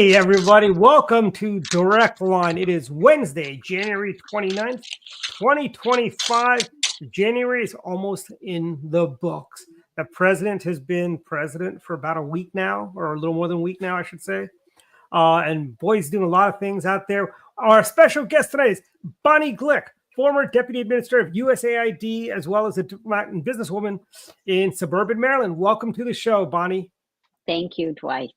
Hey, everybody. Welcome to Direct Line. It is Wednesday, January 29th, 2025. January is almost in the books. The president has been president for about a week now, or a little more than a week now, I should say. And boy, he's doing a lot of things out there. Our special guest tonight is Bonnie Glick, former Deputy Administrator of USAID, as well as a diplomat and businesswoman in suburban Maryland. Welcome to the show, Bonnie. Thank you, Dwight.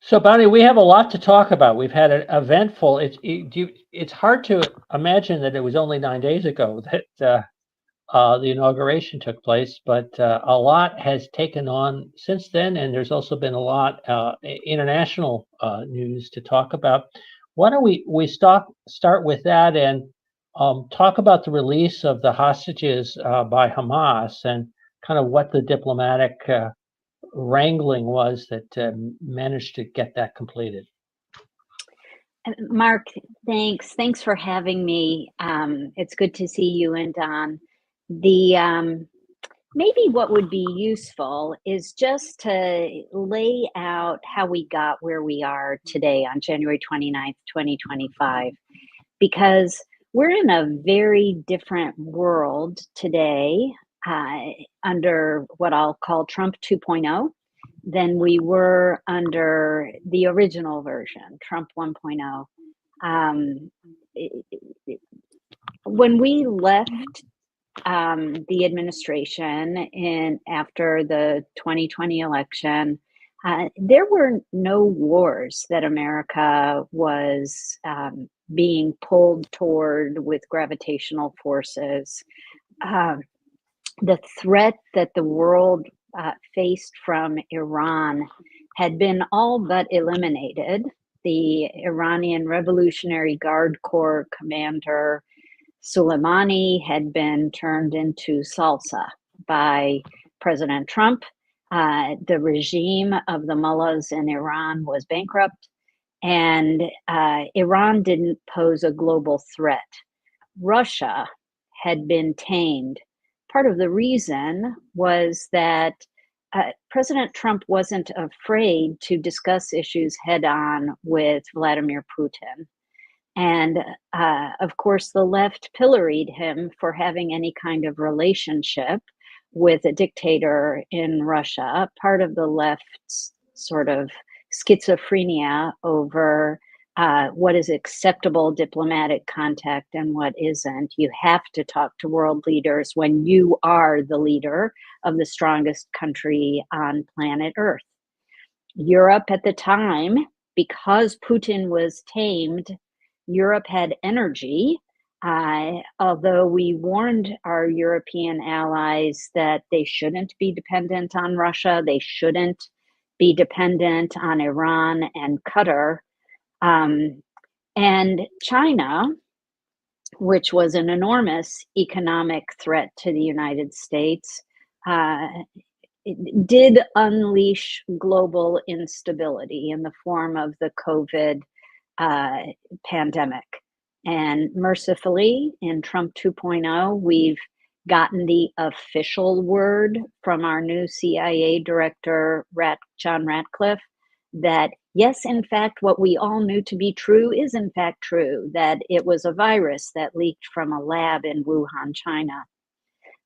So, Bonnie, we have a lot to talk about. We've had an eventful. It's hard to imagine that it was only 9 days ago that the inauguration took place, but a lot has taken on since then, and there's also been a lot international news to talk about. Why don't we start with that and talk about the release of the hostages by Hamas and kind of what the diplomatic wrangling was that managed to get that completed. Mark, thanks for having me. It's good to see you and Don. Maybe what would be useful is just to lay out how we got where we are today on January 29th, 2025, because we're in a very different world today under what I'll call Trump 2.0 than we were under the original version, Trump 1.0. When we left the administration after the 2020 election, there were no wars that America was being pulled toward with gravitational forces. The threat that the world faced from Iran had been all but eliminated. The Iranian Revolutionary Guard Corps commander Soleimani had been turned into salsa by President Trump. The regime of the mullahs in Iran was bankrupt, and Iran didn't pose a global threat. Russia had been tamed. Part of the reason was that President Trump wasn't afraid to discuss issues head on with Vladimir Putin. And of course, the left pilloried him for having any kind of relationship with a dictator in Russia, part of the left's sort of schizophrenia over what is acceptable diplomatic contact and what isn't. You have to talk to world leaders when you are the leader of the strongest country on planet Earth. Europe at the time, because Putin was tamed, Europe had energy, although we warned our European allies that they shouldn't be dependent on Russia, they shouldn't be dependent on Iran and Qatar. And China, which was an enormous economic threat to the United States, did unleash global instability in the form of the COVID pandemic. And mercifully, in Trump 2.0, we've gotten the official word from our new CIA director, John Ratcliffe, that yes, in fact, what we all knew to be true is in fact true, that it was a virus that leaked from a lab in Wuhan, China.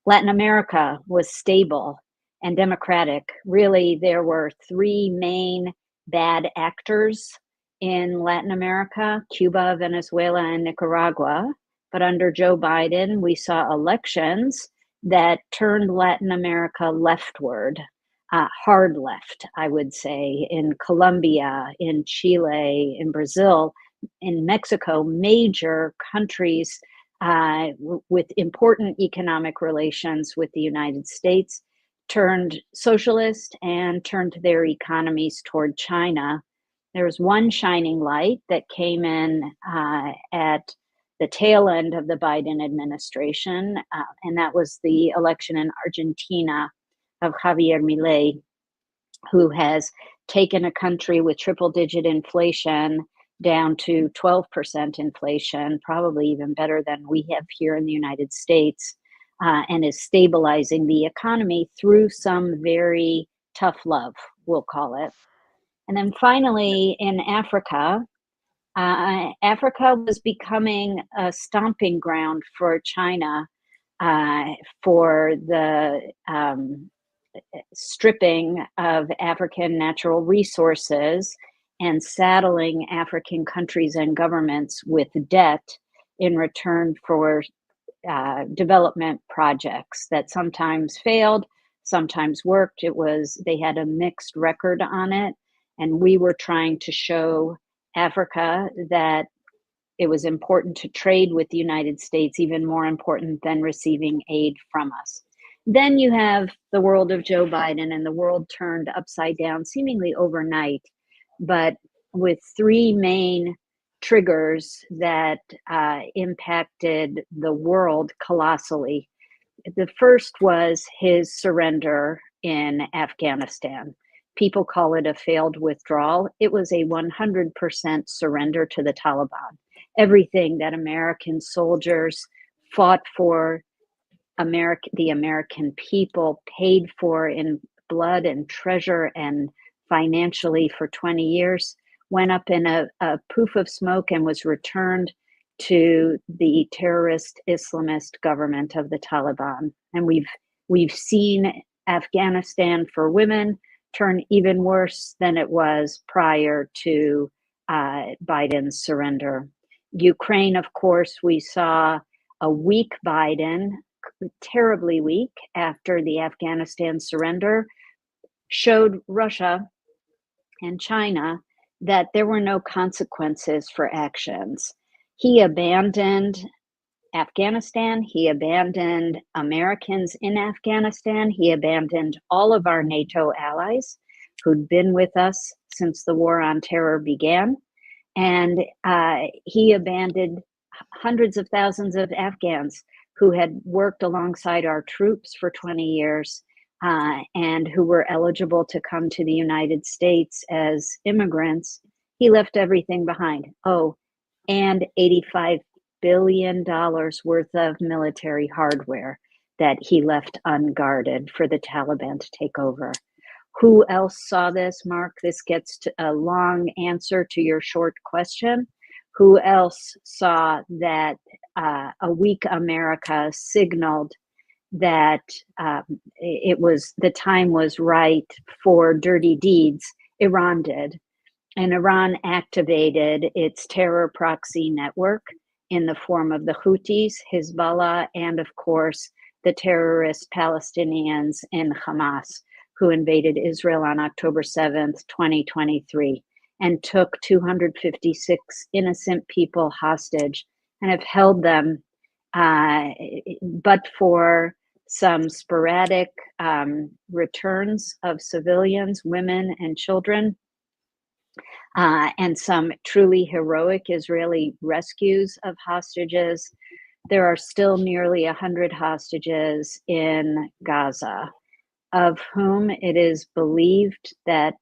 Latin America was stable and democratic. Really, there were three main bad actors in Latin America: Cuba, Venezuela, and Nicaragua. But under Joe Biden, we saw elections that turned Latin America leftward. Hard left, I would say, in Colombia, in Chile, in Brazil, in Mexico, major countries with important economic relations with the United States turned socialist and turned their economies toward China. There was one shining light that came in at the tail end of the Biden administration, and that was the election in Argentina of Javier Milei, who has taken a country with triple-digit inflation down to 12% inflation, probably even better than we have here in the United States, and is stabilizing the economy through some very tough love, we'll call it. And then finally, in Africa, Africa was becoming a stomping ground for China for the stripping of African natural resources and saddling African countries and governments with debt in return for development projects that sometimes failed, sometimes worked. They had a mixed record on it. And we were trying to show Africa that it was important to trade with the United States, even more important than receiving aid from us. Then you have the world of Joe Biden, and the world turned upside down seemingly overnight, but with three main triggers that impacted the world colossally. The first was his surrender in Afghanistan. People call it a failed withdrawal. It was a 100% surrender to the Taliban. Everything that American soldiers fought for, the American people paid for in blood and treasure and financially for 20 years, went up in a poof of smoke and was returned to the terrorist Islamist government of the Taliban. And we've seen Afghanistan for women turn even worse than it was prior to Biden's surrender. Ukraine, of course, we saw a weak Biden, terribly weak after the Afghanistan surrender, showed Russia and China that there were no consequences for actions. He abandoned Afghanistan. He abandoned Americans in Afghanistan. He abandoned all of our NATO allies who'd been with us since the war on terror began. And he abandoned hundreds of thousands of Afghans who had worked alongside our troops for 20 years and who were eligible to come to the United States as immigrants. He left everything behind. Oh, and $85 billion worth of military hardware that he left unguarded for the Taliban to take over. Who else saw this, Mark? This gets to a long answer to your short question. Who else saw that a weak America signaled that the time was right for dirty deeds? Iran did. And Iran activated its terror proxy network in the form of the Houthis, Hezbollah, and of course, the terrorist Palestinians in Hamas, who invaded Israel on October 7th, 2023, and took 256 innocent people hostage and have held them, but for some sporadic returns of civilians, women, and children, and some truly heroic Israeli rescues of hostages. There are still nearly 100 hostages in Gaza, of whom it is believed that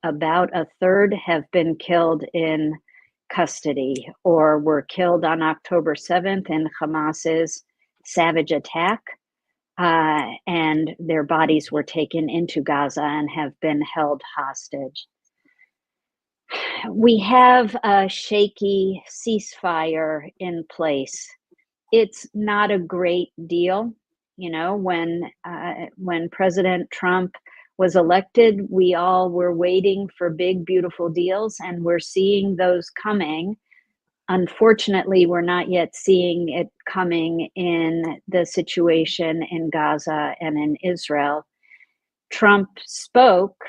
about a third have been killed in custody or were killed on October 7th in Hamas's savage attack, and their bodies were taken into Gaza and have been held hostage. We have a shaky ceasefire in place. It's not a great deal. You know, when President Trump was elected, we all were waiting for big, beautiful deals, and we're seeing those coming. Unfortunately, we're not yet seeing it coming in the situation in Gaza and in Israel. Trump spoke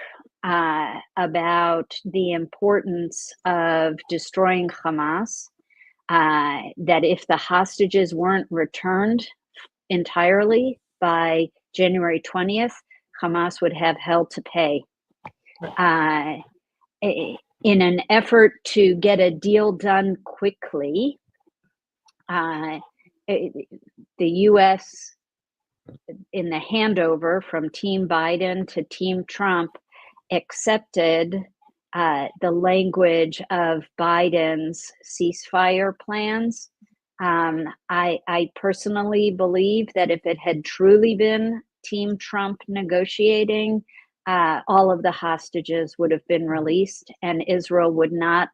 about the importance of destroying Hamas, that if the hostages weren't returned entirely by January 20th, Hamas would have hell to pay. In an effort to get a deal done quickly, the U.S., in the handover from Team Biden to Team Trump, accepted the language of Biden's ceasefire plans. I personally believe that if it had truly been Team Trump negotiating, all of the hostages would have been released, and Israel would not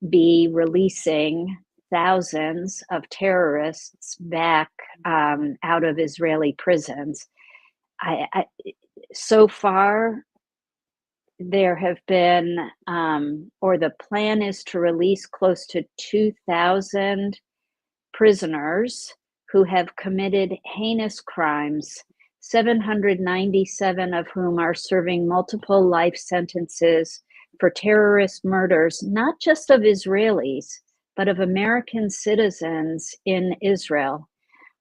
be releasing thousands of terrorists back out of Israeli prisons. So far, there have been, or the plan is to release close to 2,000 prisoners who have committed heinous crimes, 797 of whom are serving multiple life sentences for terrorist murders, not just of Israelis, but of American citizens in Israel.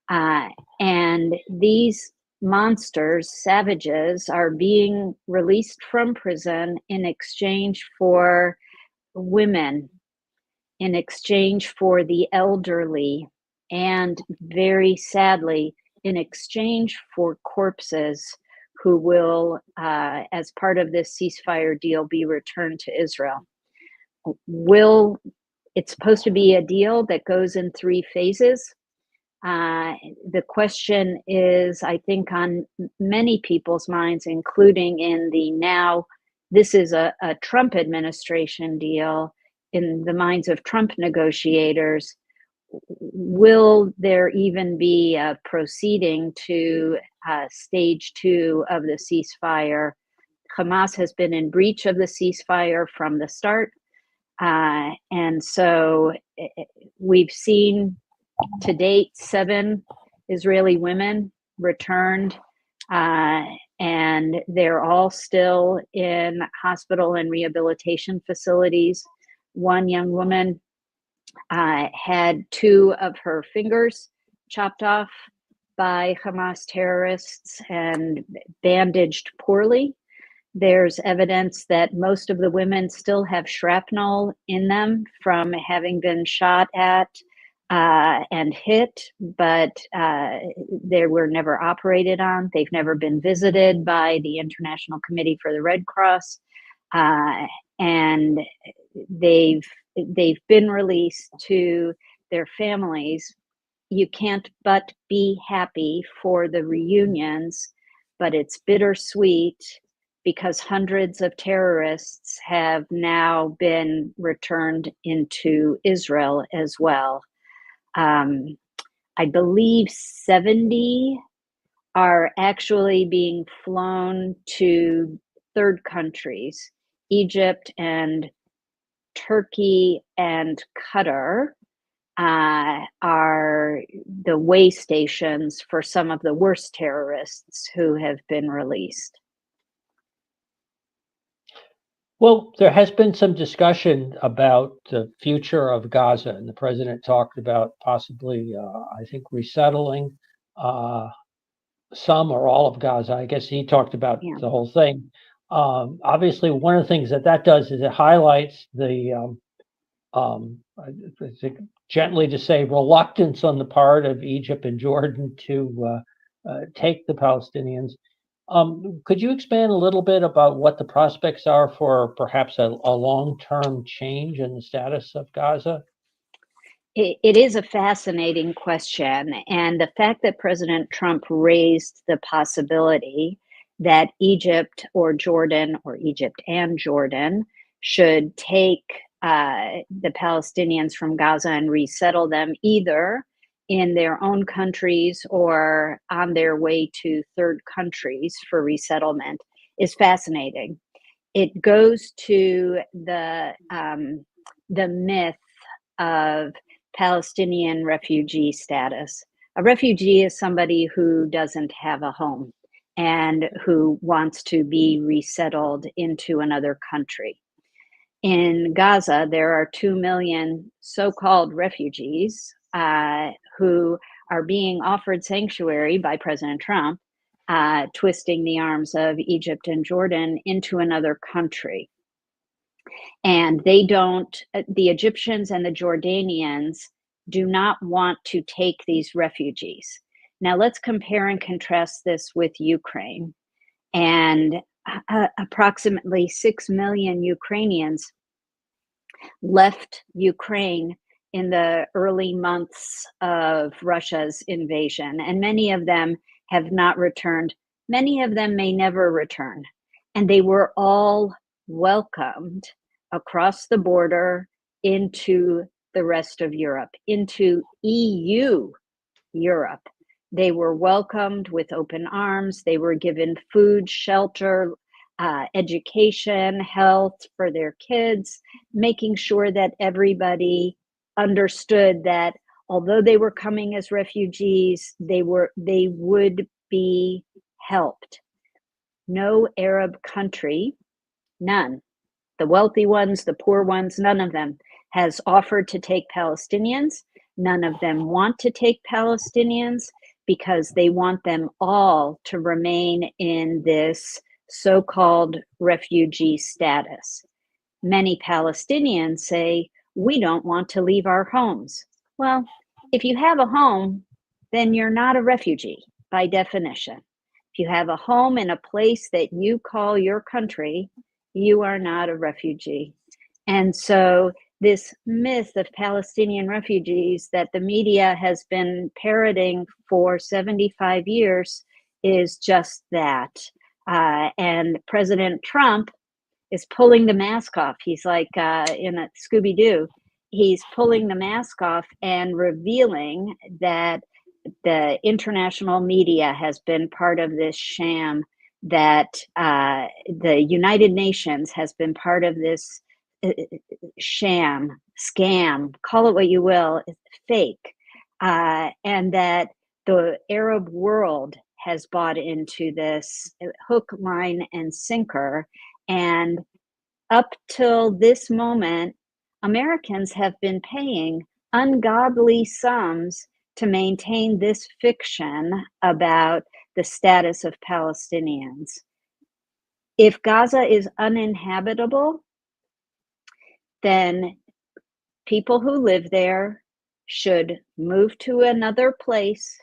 And these monsters, savages, are being released from prison in exchange for women, in exchange for the elderly, and very sadly, in exchange for corpses who will, as part of this ceasefire deal, be returned to Israel. It's supposed to be a deal that goes in 3 phases. The question is, I think, on many people's minds, including in the now, this is a Trump administration deal, in the minds of Trump negotiators, will there even be a proceeding to stage 2 of the ceasefire? Hamas has been in breach of the ceasefire from the start. And so we've seen to date 7 Israeli women returned, and they're all still in hospital and rehabilitation facilities. One young woman had 2 of her fingers chopped off by Hamas terrorists and bandaged poorly. There's evidence that most of the women still have shrapnel in them from having been shot at and hit, but they were never operated on. They've never been visited by the International Committee for the Red Cross, and they've been released to their families. You can't but be happy for the reunions, but it's bittersweet because hundreds of terrorists have now been returned into Israel as well. I believe 70 are actually being flown to 3rd countries, Egypt and Turkey and Qatar are the way stations for some of the worst terrorists who have been released. Well, there has been some discussion about the future of Gaza, and the president talked about possibly, I think, resettling some or all of Gaza. I guess he talked about the whole thing. Obviously, one of the things that does is it highlights the, gently to say, reluctance on the part of Egypt and Jordan to take the Palestinians. Could you expand a little bit about what the prospects are for perhaps a long-term change in the status of Gaza? It is a fascinating question. And the fact that President Trump raised the possibility that Egypt and Jordan should take the Palestinians from Gaza and resettle them either in their own countries or on their way to 3rd countries for resettlement is fascinating. It goes to the myth of Palestinian refugee status. A refugee is somebody who doesn't have a home and who wants to be resettled into another country. In Gaza, there are 2 million so-called refugees who are being offered sanctuary by President Trump, twisting the arms of Egypt and Jordan into another country. And the Egyptians and the Jordanians do not want to take these refugees. Now let's compare and contrast this with Ukraine. And approximately 6 million Ukrainians left Ukraine in the early months of Russia's invasion, and many of them have not returned. Many of them may never return. and they were all welcomed across the border into the rest of Europe, into EU Europe. They were welcomed with open arms. They were given food, shelter, education, health for their kids, making sure that everybody understood that although they were coming as refugees, they would be helped. No Arab country, none, the wealthy ones, the poor ones, none of them has offered to take Palestinians. None of them want to take Palestinians because they want them all to remain in this so-called refugee status. Many Palestinians say, we don't want to leave our homes. Well, if you have a home, then you're not a refugee by definition. If you have a home in a place that you call your country, you are not a refugee. And so this myth of Palestinian refugees that the media has been parroting for 75 years is just that. And President Trump is pulling the mask off. He's like in a Scooby-Doo. He's pulling the mask off and revealing that the international media has been part of this sham, that the United Nations has been part of this sham, scam, call it what you will, fake, and that the Arab world has bought into this hook, line, and sinker. And up till this moment, Americans have been paying ungodly sums to maintain this fiction about the status of Palestinians. If Gaza is uninhabitable, then people who live there should move to another place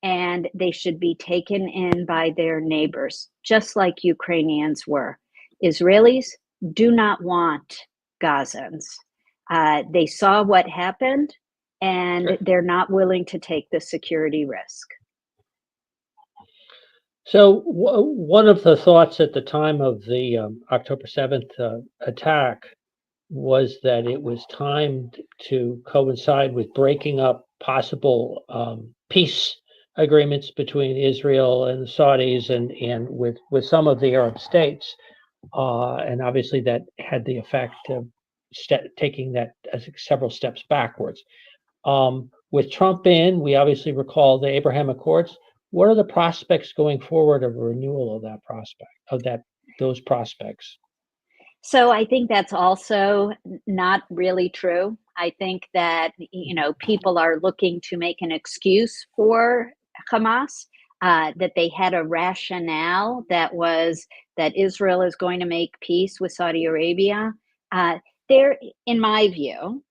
and they should be taken in by their neighbors, just like Ukrainians were. Israelis do not want Gazans. They saw what happened and they're not willing to take the security risk. So one of the thoughts at the time of the October 7th attack was that it was timed to coincide with breaking up possible peace agreements between Israel and the Saudis and with some of the Arab states. And obviously that had the effect of taking that several steps backwards. With Trump in, we obviously recall the Abraham Accords. What are the prospects going forward of a renewal of that prospect, those prospects? So I think that's also not really true. I think that, people are looking to make an excuse for Hamas, that they had a rationale that was that Israel is going to make peace with Saudi Arabia. There, in my view,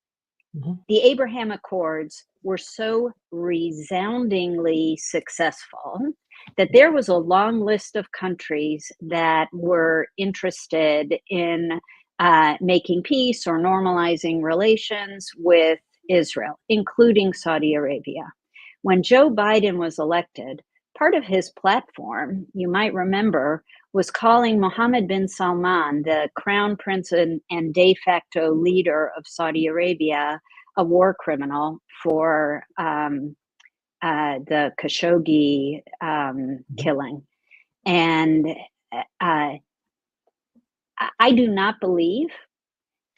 the Abraham Accords were so resoundingly successful that there was a long list of countries that were interested in making peace or normalizing relations with Israel, including Saudi Arabia. When Joe Biden was elected, part of his platform, you might remember, was calling Mohammed bin Salman, the crown prince and de facto leader of Saudi Arabia, a war criminal for the Khashoggi killing. And I do not believe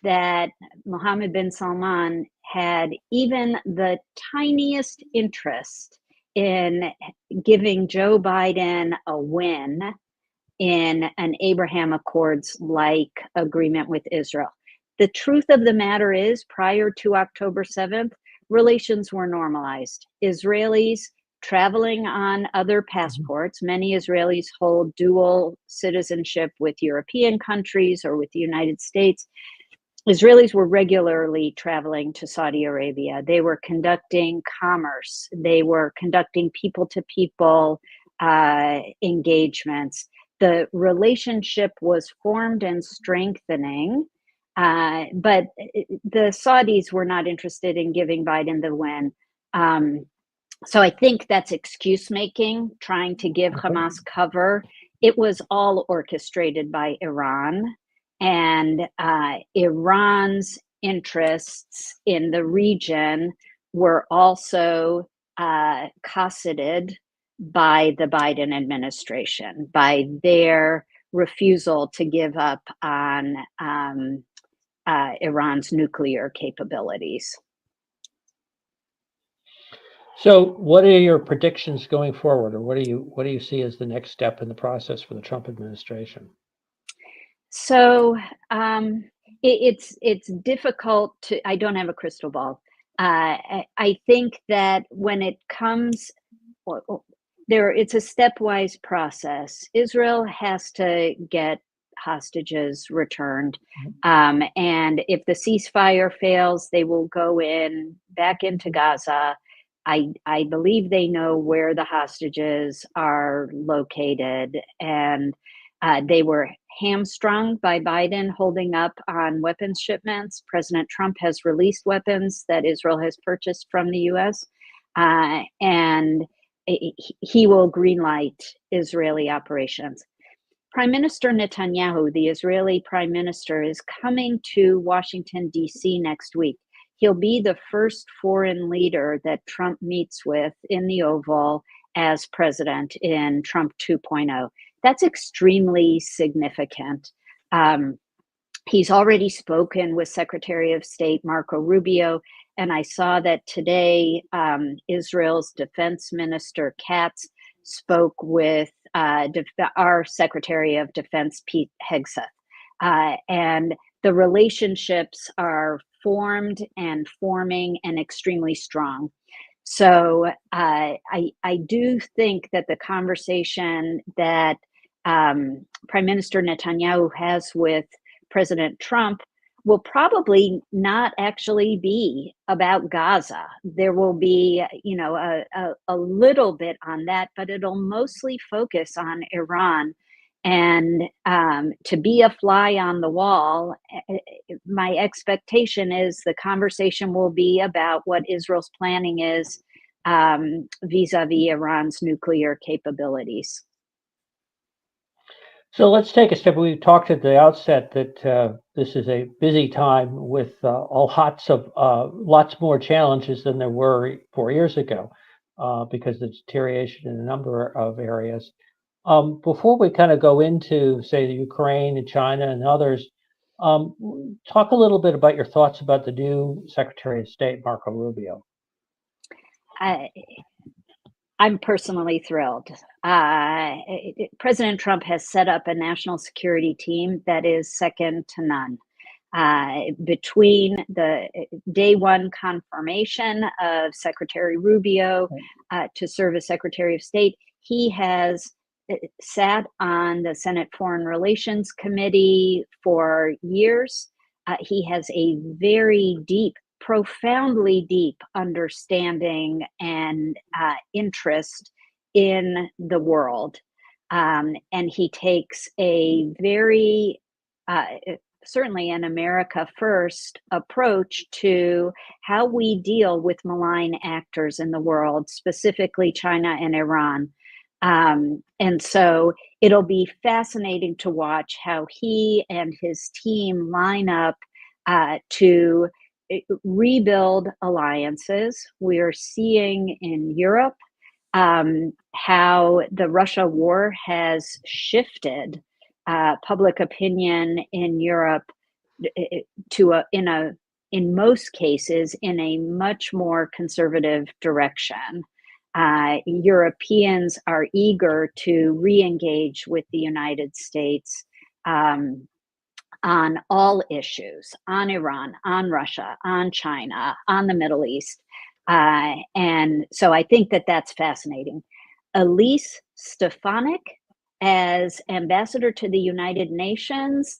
that Mohammed bin Salman had even the tiniest interest in giving Joe Biden a win in an Abraham Accords-like agreement with Israel. The truth of the matter is, prior to October 7th, relations were normalized. Israelis traveling on other passports, many Israelis hold dual citizenship with European countries or with the United States. Israelis were regularly traveling to Saudi Arabia. They were conducting commerce. They were conducting people-to-people engagements. The relationship was formed and strengthening, but the Saudis were not interested in giving Biden the win. So I think that's excuse making, trying to give Hamas cover it was all orchestrated by Iran, and Iran's interests in the region were also cosseted by the Biden administration, by their refusal to give up on Iran's nuclear capabilities. So, what are your predictions going forward, or what do you see as the next step in the process for the Trump administration? So it's difficult to. I don't have a crystal ball. I think that when it comes, it's a stepwise process. Israel has to get hostages returned, and if the ceasefire fails, they will go back into Gaza. I believe they know where the hostages are located, and they were hamstrung by Biden holding up on weapons shipments. President Trump has released weapons that Israel has purchased from the U.S., and he will greenlight Israeli operations. Prime Minister Netanyahu, the Israeli prime minister, is coming to Washington, D.C. next week. He'll be the first foreign leader that Trump meets with in the Oval as president in Trump 2.0. That's extremely significant. He's already spoken with Secretary of State Marco Rubio, and I saw that today Israel's Defense Minister Katz spoke with our Secretary of Defense Pete Hegseth, and the relationships are formed and forming and extremely strong. So I do think that the conversation that Prime Minister Netanyahu has with President Trump will probably not actually be about Gaza. There will be, a little bit on that, but it'll mostly focus on Iran. And to be a fly on the wall, my expectation is the conversation will be about what Israel's planning is vis-a-vis Iran's nuclear capabilities. So let's take a step. We talked at the outset that this is a busy time with lots more challenges than there were 4 years ago because of deterioration in a number of areas. Before we kind of go into, say, the Ukraine and China and others, talk a little bit about your thoughts about the new Secretary of State, Marco Rubio. I'm personally thrilled. President Trump has set up a national security team that is second to none. Between the day one confirmation of Secretary Rubio to serve as Secretary of State, he has sat on the Senate Foreign Relations Committee for years. He has a very profoundly deep understanding and interest in the world. And he takes a very, certainly an America first approach to how we deal with malign actors in the world, specifically China and Iran. And so it'll be fascinating to watch how he and his team line up to rebuild alliances. We are seeing in Europe how the Russia war has shifted public opinion in Europe to in most cases in a much more conservative direction. Europeans are eager to re-engage with the United States on all issues, on Iran, on Russia, on China, on the Middle East. And so I think that that's fascinating. Elise Stefanik as ambassador to the United Nations,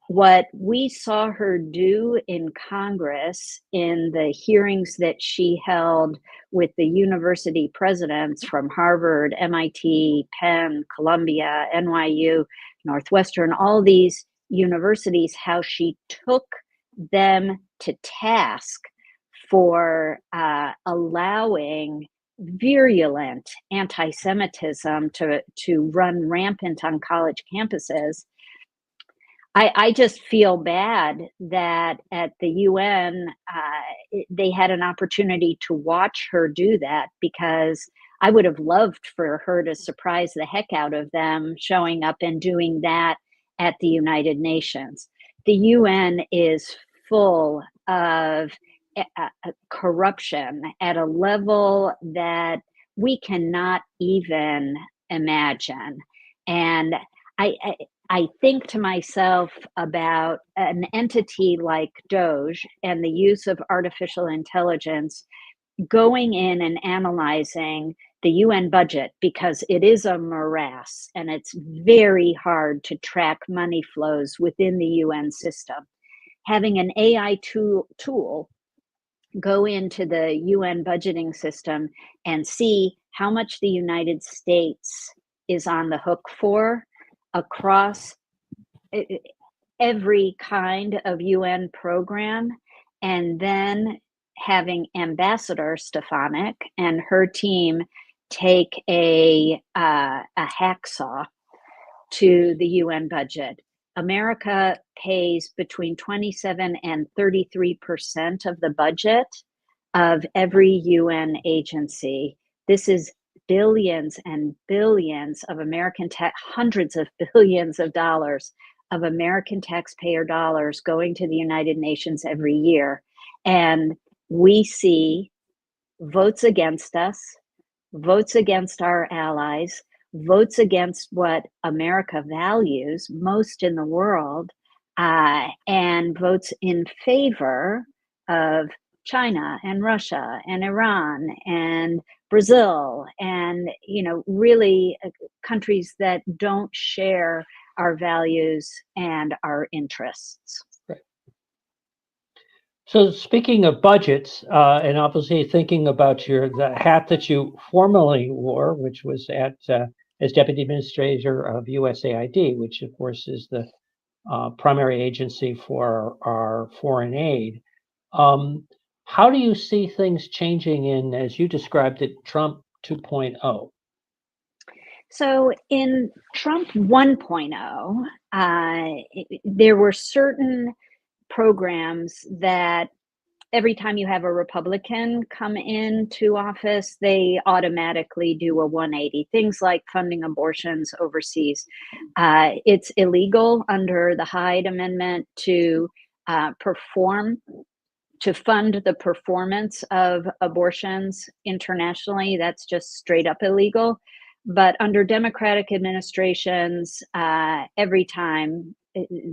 what we saw her do in Congress in the hearings that she held with the university presidents from Harvard, MIT, Penn, Columbia, NYU, Northwestern, all these universities, how she took them to task for allowing virulent anti-Semitism to run rampant on college campuses. I just feel bad that at the UN, they had an opportunity to watch her do that, because I would have loved for her to surprise the heck out of them showing up and doing that at the United Nations. The UN is full of corruption at a level that we cannot even imagine. And I think to myself about an entity like Doge and the use of artificial intelligence going in and analyzing the UN budget, because it is a morass and it's very hard to track money flows within the UN system. Having an AI tool go into the UN budgeting system and see how much the United States is on the hook for across every kind of UN program, and then having Ambassador Stefanik and her team take a hacksaw to the UN budget. America pays between 27 and 33% of the budget of every UN agency. This is billions and billions of hundreds of billions of dollars of American taxpayer dollars going to the United Nations every year. And we see votes against us, votes against our allies, votes against what America values most in the world, and votes in favor of China and Russia and Iran and Brazil, and really countries that don't share our values and our interests. Right. So speaking of budgets, and obviously thinking about the hat that you formerly wore, which was as Deputy Administrator of USAID, which of course is the primary agency for our foreign aid. How do you see things changing in, as you described it, Trump 2.0? So in Trump 1.0, there were certain programs that every time you have a Republican come into office, they automatically do a 180. Things like funding abortions overseas. It's illegal under the Hyde Amendment to fund the performance of abortions internationally. That's just straight up illegal. But under Democratic administrations, every time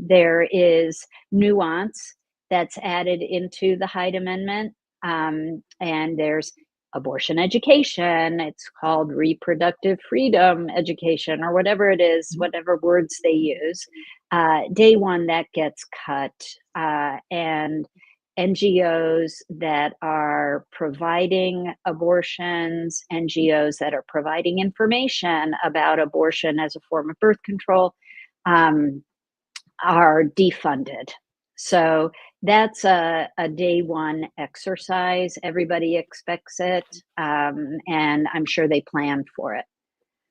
there is nuance that's added into the Hyde Amendment, and there's abortion education, it's called reproductive freedom education, or whatever it is, whatever words they use. Day one, that gets cut, and NGOs that are providing abortions, NGOs that are providing information about abortion as a form of birth control, are defunded. So that's a day one exercise. Everybody expects it, and I'm sure they planned for it.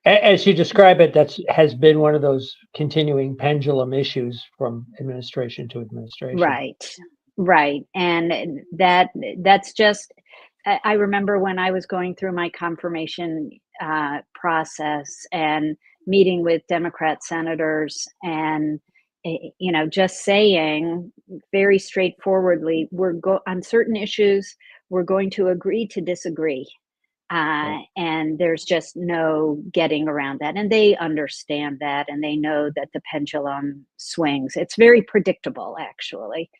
As you describe it, that has been one of those continuing pendulum issues from administration to administration. Right. And that's just, I remember when I was going through my confirmation process and meeting with Democrat senators, and just saying very straightforwardly, on certain issues, we're going to agree to disagree. And there's just no getting around that. And they understand that, and they know that the pendulum swings. It's very predictable, actually.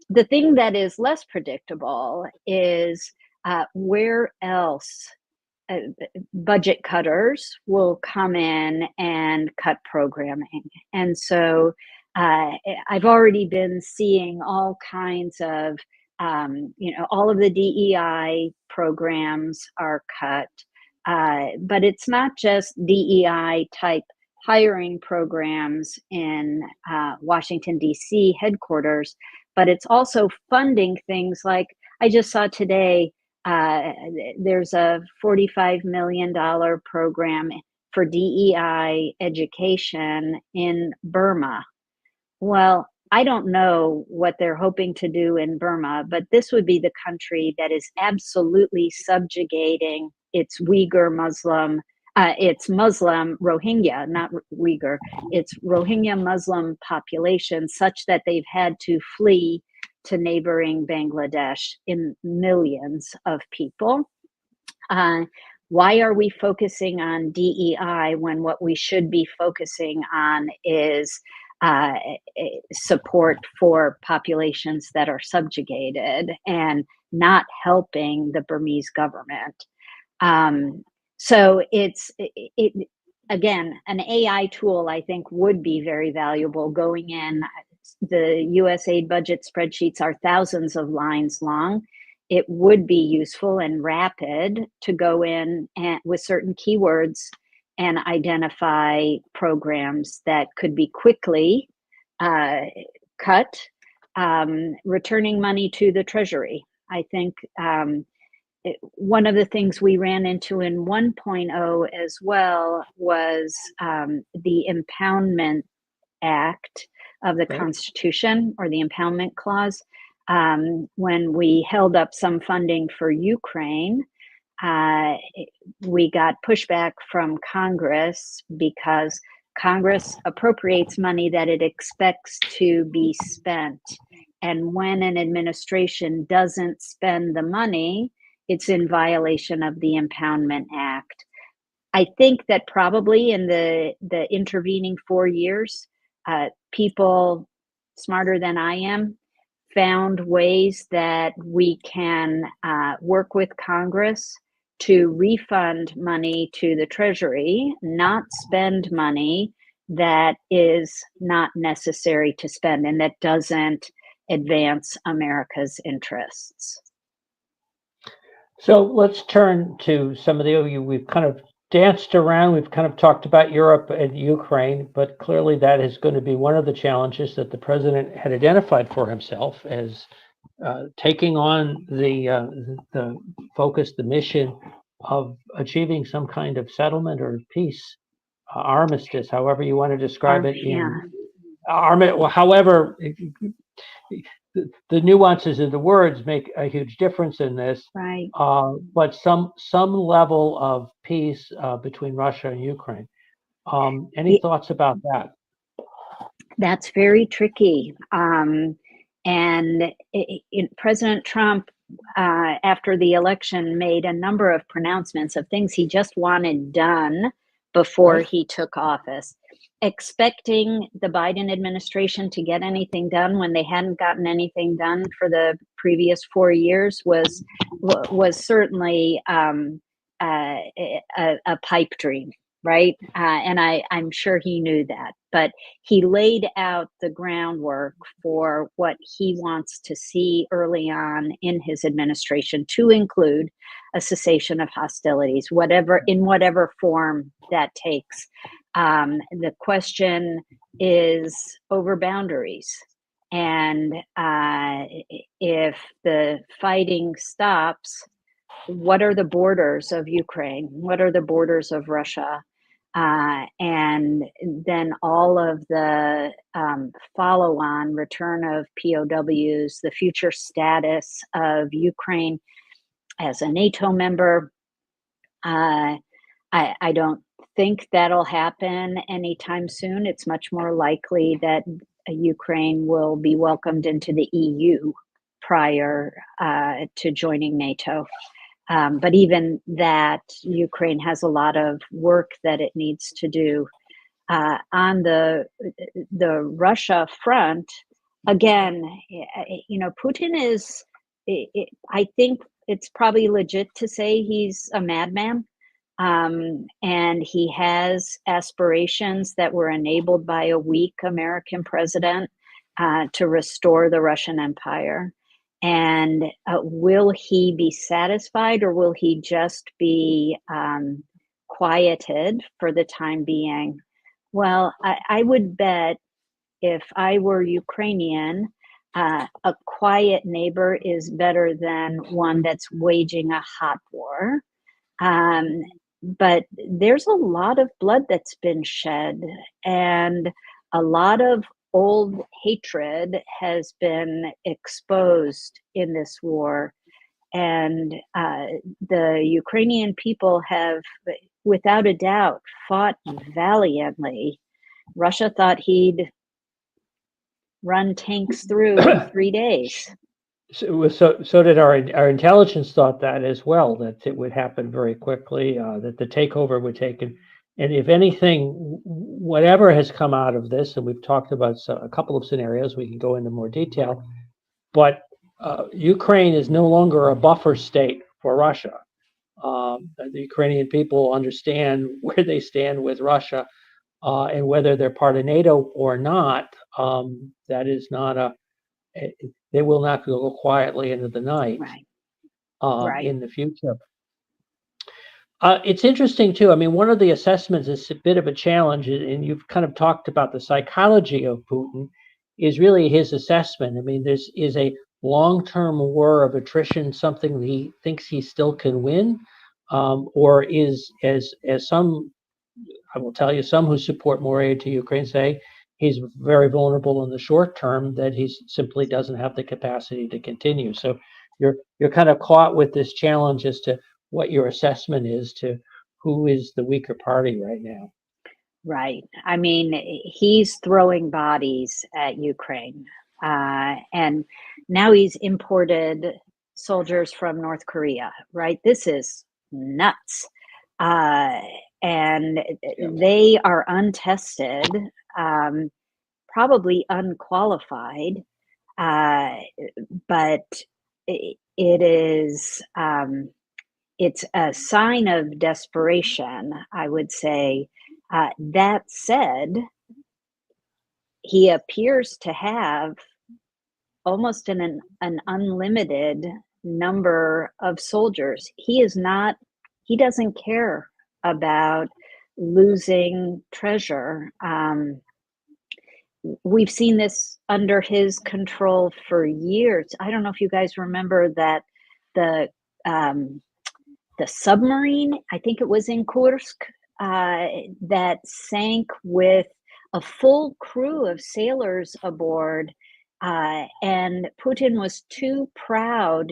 The thing that is less predictable is where else budget cutters will come in and cut programming. And so I've already been seeing all kinds of, all of the DEI programs are cut, but it's not just DEI type hiring programs in Washington, D.C. headquarters, but it's also funding things like, I just saw today, there's a $45 million program for DEI education in Burma. Well, I don't know what they're hoping to do in Burma, but this would be the country that is absolutely subjugating its Uyghur Muslim, its Muslim Rohingya, not Uyghur, its Rohingya Muslim population, such that they've had to flee to neighboring Bangladesh in millions of people. Why are we focusing on DEI when what we should be focusing on is support for populations that are subjugated and not helping the Burmese government? So again, an AI tool I think would be very valuable going in. The USAID budget spreadsheets are thousands of lines long. It would be useful and rapid to go in and with certain keywords and identify programs that could be quickly cut, returning money to the Treasury. I think one of the things we ran into in 1.0 as well was the Impoundment Act of the Constitution, or the Impoundment Clause. When we held up some funding for Ukraine, we got pushback from Congress because Congress appropriates money that it expects to be spent. And when an administration doesn't spend the money, it's in violation of the Impoundment Act. I think that probably in the intervening 4 years, people smarter than I am found ways that we can work with Congress to refund money to the Treasury, not spend money that is not necessary to spend and that doesn't advance America's interests. So let's turn to some of we've kind of danced around, we've kind of talked about Europe and Ukraine, but clearly that is going to be one of the challenges that the president had identified for himself as taking on the focus, the mission of achieving some kind of settlement or peace, armistice, however you want to describe it. However, the nuances in the words make a huge difference in this. Right. But some level of peace between Russia and Ukraine. Any thoughts about that? That's very tricky. President Trump, after the election, made a number of pronouncements of things he just wanted done before he took office. Expecting the Biden administration to get anything done when they hadn't gotten anything done for the previous 4 years was certainly a pipe dream, right? And I'm sure he knew that, but he laid out the groundwork for what he wants to see early on in his administration, to include a cessation of hostilities, in whatever form that takes. The question is over boundaries. And if the fighting stops, what are the borders of Ukraine? What are the borders of Russia? And then all of the follow-on return of POWs, the future status of Ukraine as a NATO member. I don't think that'll happen anytime soon. It's much more likely that Ukraine will be welcomed into the EU prior to joining NATO. But even that, Ukraine has a lot of work that it needs to do. On the Russia front, again, Putin is, I think it's probably legit to say he's a madman. And he has aspirations that were enabled by a weak American president to restore the Russian Empire. And will he be satisfied, or will he just be quieted for the time being? Well, I would bet, if I were Ukrainian, a quiet neighbor is better than one that's waging a hot war. But there's a lot of blood that's been shed, and a lot of old hatred has been exposed in this war. And the Ukrainian people have, without a doubt, fought valiantly. Russia thought he'd run tanks through in 3 days. So did our intelligence thought that as well, that it would happen very quickly, that the takeover would take. And if anything, whatever has come out of this, and we've talked about a couple of scenarios, we can go into more detail, but Ukraine is no longer a buffer state for Russia. The Ukrainian people understand where they stand with Russia, and whether they're part of NATO or not, that is not they will not go quietly into the night. Right. In the future. It's interesting too. I mean, one of the assessments is a bit of a challenge, and you've kind of talked about the psychology of Putin, is really his assessment. I mean, is a long-term war of attrition something he thinks he still can win, or is, as some, I will tell you, some who support more aid to Ukraine say, he's very vulnerable in the short term, that he simply doesn't have the capacity to continue. So you're kind of caught with this challenge as to what your assessment is to who is the weaker party right now. Right. I mean, he's throwing bodies at Ukraine. And now he's imported soldiers from North Korea, right? This is nuts. And they are untested, probably unqualified, but it is, it's a sign of desperation, I would say. That said, he appears to have almost an unlimited number of soldiers. He doesn't care about losing treasure. We've seen this under his control for years. I don't know if you guys remember that the submarine, I think it was in Kursk, that sank with a full crew of sailors aboard, and Putin was too proud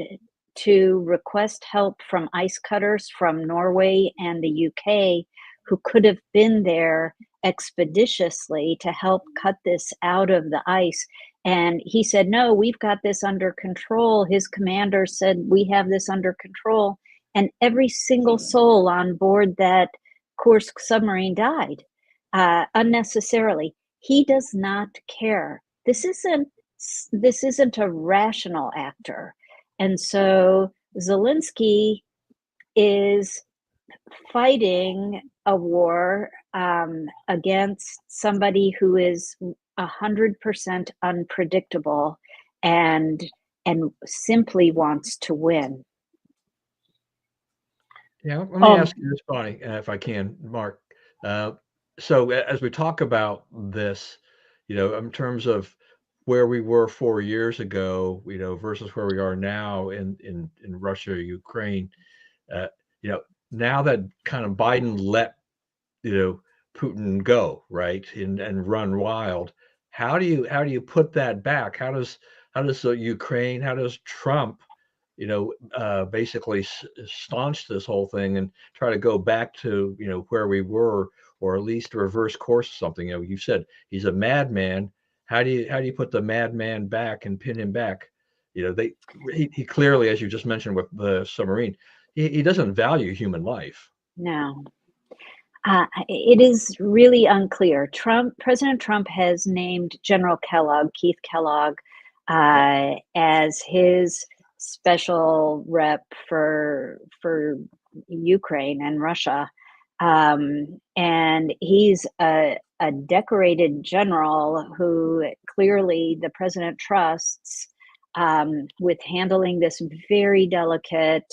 to request help from ice cutters from Norway and the UK, who could have been there expeditiously to help cut this out of the ice. And he said, no, we've got this under control. His commander said, we have this under control. And every single soul on board that Kursk submarine died unnecessarily. He does not care. This isn't a rational actor. And so Zelensky is fighting a war against somebody who is 100% unpredictable and simply wants to win. Yeah, let me ask you this, Bonnie, if I can, Mark. So as we talk about this, in terms of where we were 4 years ago, versus where we are now in Russia or Ukraine, now that kind of Biden let, Putin go, right, and run wild, how do you put that back? How does Ukraine, how does Trump, basically staunch this whole thing and try to go back to, where we were, or at least reverse course or something? You said he's a madman. How do you put the madman back and pin him back? He clearly, as you just mentioned with the submarine, he doesn't value human life. No. It is really unclear. President Trump has named General Kellogg, Keith Kellogg, as his special rep for Ukraine and Russia, and he's a decorated general who clearly the president trusts with handling this very delicate,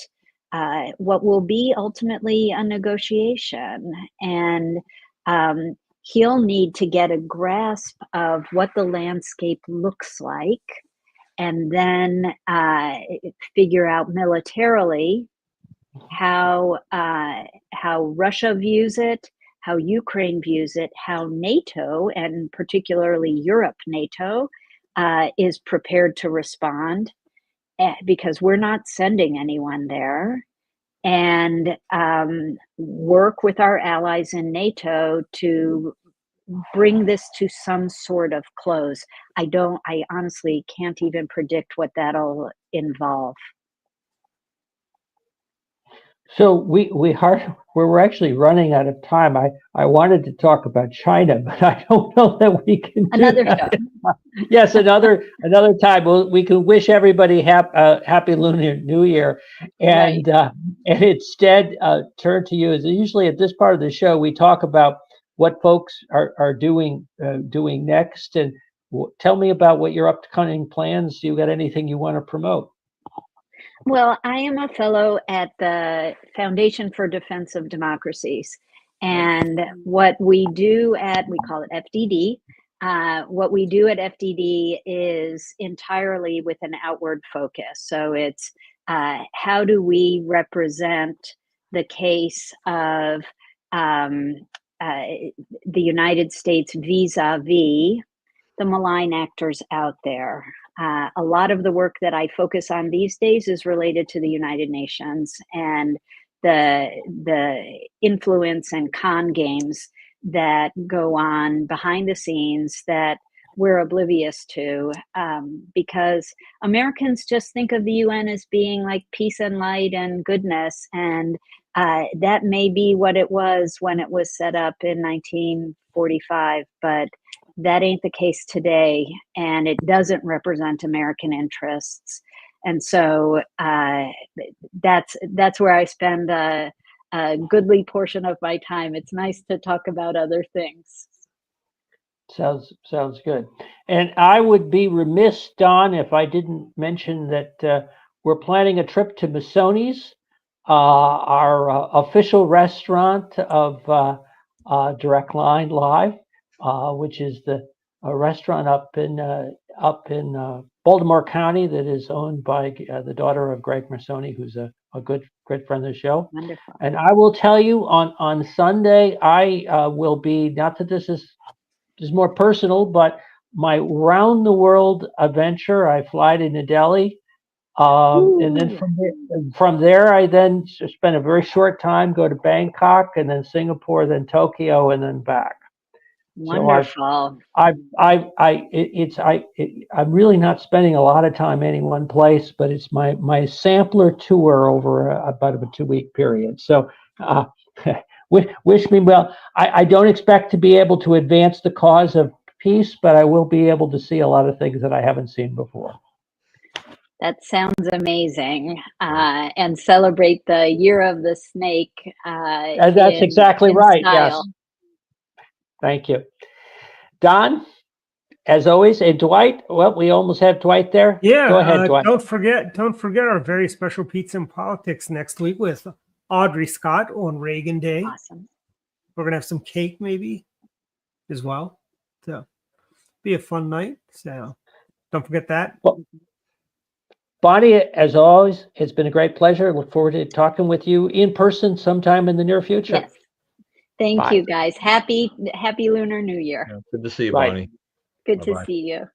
what will be ultimately a negotiation. And he'll need to get a grasp of what the landscape looks like and then figure out militarily how Russia views it, how Ukraine views it, how NATO, and particularly Europe NATO, is prepared to respond, because we're not sending anyone there, and work with our allies in NATO to bring this to some sort of close. I honestly can't even predict what that'll involve. So we're actually running out of time. I wanted to talk about China, but I don't know that we can do Another that. show. Yes, another time. We can wish everybody happy Lunar New Year, and and instead turn to you. As usually at this part of the show, we talk about what folks are doing next, and tell me about what your upcoming plans. You got anything you want to promote? Well, I am a fellow at the Foundation for Defense of Democracies. And what we do we call it FDD. What we do at FDD is entirely with an outward focus. So it's how do we represent the case of the United States vis-a-vis the malign actors out there. A lot of the work that I focus on these days is related to the United Nations and the influence and con games that go on behind the scenes that we're oblivious to, because Americans just think of the UN as being like peace and light and goodness, and that may be what it was when it was set up in 1945, but that ain't the case today, and it doesn't represent American interests. And so that's where I spend a goodly portion of my time. It's nice to talk about other things. Sounds good. And I would be remiss, Don, if I didn't mention that we're planning a trip to Missoni's, our official restaurant of Direct Line Live, which is a restaurant up in Baltimore County that is owned by the daughter of Greg Missoni, who's a good friend of the show. Wonderful. And I will tell you, on Sunday, I will be, not that this is more personal, but my round the world adventure. I fly to New Delhi, and then from there I then spend a very short time, go to Bangkok, and then Singapore, then Tokyo, and then back. Wonderful. So I'm really not spending a lot of time any one place, but it's my sampler tour over about a 2-week period. So wish me well. I don't expect to be able to advance the cause of peace, but I will be able to see a lot of things that I haven't seen before. That sounds amazing. And celebrate the Year of the Snake. That's exactly right. Style. Yes. Thank you. Don, as always, and Dwight, well, we almost have Dwight there. Yeah. Go ahead, Dwight. Don't forget our very special Pizza and Politics next week with Audrey Scott on Reagan Day. Awesome. We're going to have some cake maybe as well. So be a fun night. So don't forget that. Well, Bonnie, as always, it's been a great pleasure. Look forward to talking with you in person sometime in the near future. Yes. Thank you, guys. Happy Lunar New Year. Yeah, good to see you, Bye. Bonnie. Good to see you.